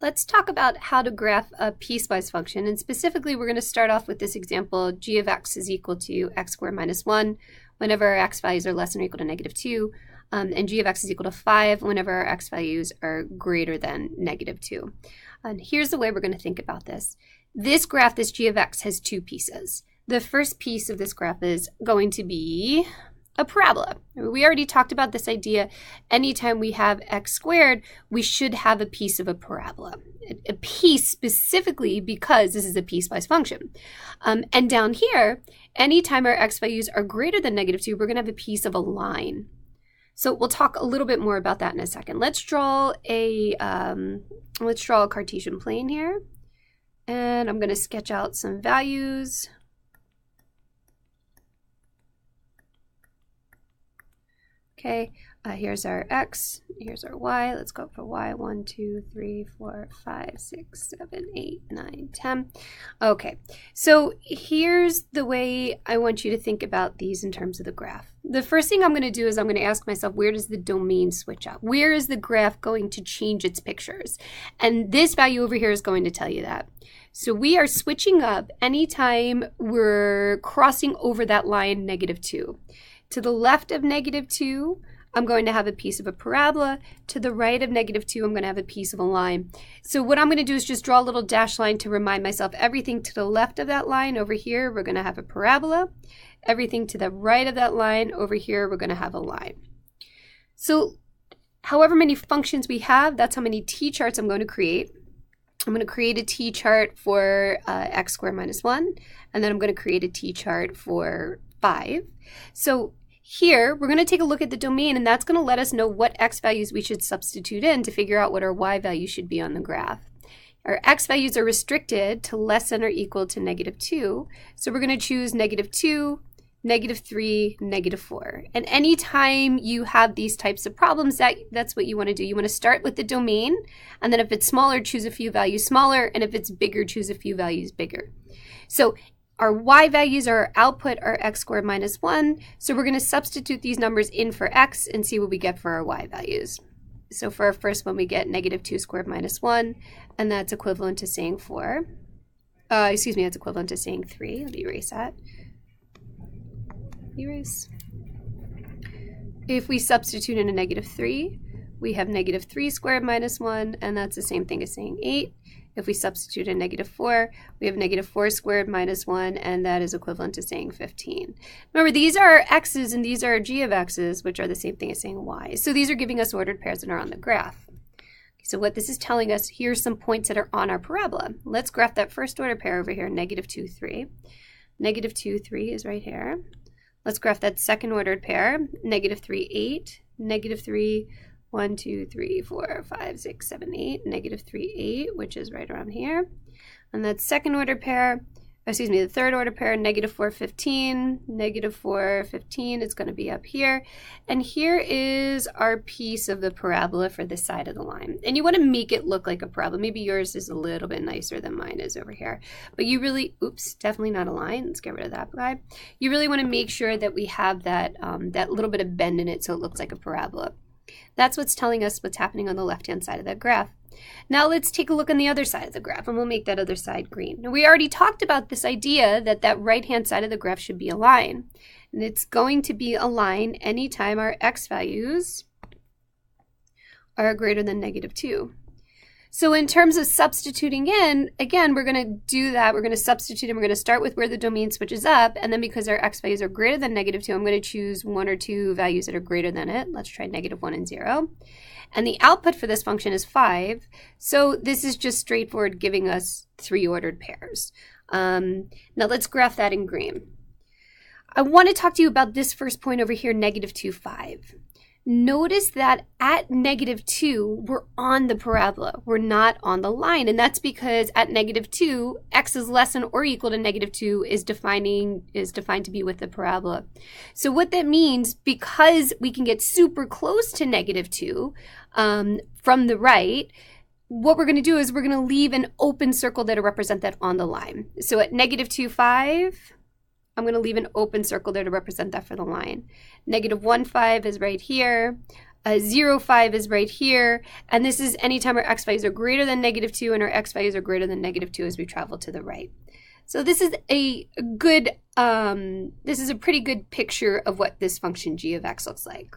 Let's talk about how to graph a piecewise function, and specifically we're going to start off with this example, g of x is equal to x squared minus 1 whenever our x values are less than or equal to negative 2, and g of x is equal to 5 whenever our x values are greater than negative 2. And here's the way we're going to think about this. This graph, this g of x, has two pieces. The first piece of this graph is going to be a parabola. We already talked about this idea. Anytime we have x squared, we should have a piece of a parabola. A piece specifically because this is a piecewise function. And down here, anytime our x values are greater than negative 2, we're going to have a piece of a line. So we'll talk a little bit more about that in a second. Let's draw a Cartesian plane here. And I'm going to sketch out some values. Okay, here's our x, here's our y. Let's go for y. 1, 2, 3, 4, 5, 6, 7, 8, 9, 10. Okay, so here's the way I want you to think about these in terms of the graph. The first thing I'm going to do is I'm going to ask myself, where does the domain switch up? Where is the graph going to change its pictures? And this value over here is going to tell you that. So we are switching up anytime we're crossing over that line negative 2. To the left of negative 2, I'm going to have a piece of a parabola. To the right of negative 2, I'm going to have a piece of a line. So what I'm going to do is just draw a little dashed line to remind myself everything to the left of that line over here, we're going to have a parabola. Everything to the right of that line over here, we're going to have a line. So however many functions we have, that's how many t-charts I'm going to create. I'm going to create a t-chart for x squared minus 1, and then I'm going to create a t-chart for 5. So here, we're going to take a look at the domain, and that's going to let us know what x values we should substitute in to figure out what our y value should be on the graph. Our x values are restricted to less than or equal to negative 2, so we're going to choose negative 2, negative 3, negative 4. And anytime you have these types of problems, that's what you want to do. You want to start with the domain, and then if it's smaller, choose a few values smaller, and if it's bigger, choose a few values bigger. So our y values, our output, are x squared minus 1. So we're going to substitute these numbers in for x and see what we get for our y values. So for our first one, we get negative 2 squared minus 1, and that's equivalent to saying 4. That's equivalent to saying 3. Let me erase that. Erase. If we substitute in a negative 3, we have negative 3 squared minus 1, and that's the same thing as saying 8. If we substitute in negative 4, we have negative 4 squared minus 1, and that is equivalent to saying 15. Remember, these are x's and these are g of x's, which are the same thing as saying y. So these are giving us ordered pairs that are on the graph. So what this is telling us, here's some points that are on our parabola. Let's graph that first order pair over here, negative 2, 3. Negative 2, 3 is right here. Let's graph that second ordered pair, negative 3, 8, negative 3, 1, 2, 3, 4, 5, 6, 7, 8, negative 3, 8, which is right around here. And that second order pair, the third order pair, negative 4, 15, negative 4, 15, it's going to be up here. And here is our piece of the parabola for this side of the line. And you want to make it look like a parabola. Maybe yours is a little bit nicer than mine is over here. But you really, definitely not a line. Let's get rid of that guy. You really want to make sure that we have that, that little bit of bend in it so it looks like a parabola. That's what's telling us what's happening on the left-hand side of that graph. Now let's take a look on the other side of the graph, and we'll make that other side green. Now we already talked about this idea that that right-hand side of the graph should be a line. And it's going to be a line anytime our x values are greater than negative 2. So in terms of substituting in, again, we're going to do that. We're going to substitute and we're going to start with where the domain switches up. And then because our x values are greater than negative 2, I'm going to choose 1 or 2 values that are greater than it. Let's try negative 1 and 0. And the output for this function is 5. So this is just straightforward giving us 3 ordered pairs. Now let's graph that in green. I want to talk to you about this first point over here, negative 2, 5. Notice that at negative 2, we're on the parabola. We're not on the line. And that's because at negative 2, x is less than or equal to negative 2 is defined to be with the parabola. So what that means, because we can get super close to negative 2 from the right, what we're going to do is we're going to leave an open circle there to represent that on the line. So at negative 2, 5, I'm going to leave an open circle there to represent that for the line. Negative 1, 5 is right here. 0, 5 is right here, and this is anytime our x values are greater than -2 and our x values are greater than -2 as we travel to the right. So this is a good, this is a pretty good picture of what this function g of x looks like.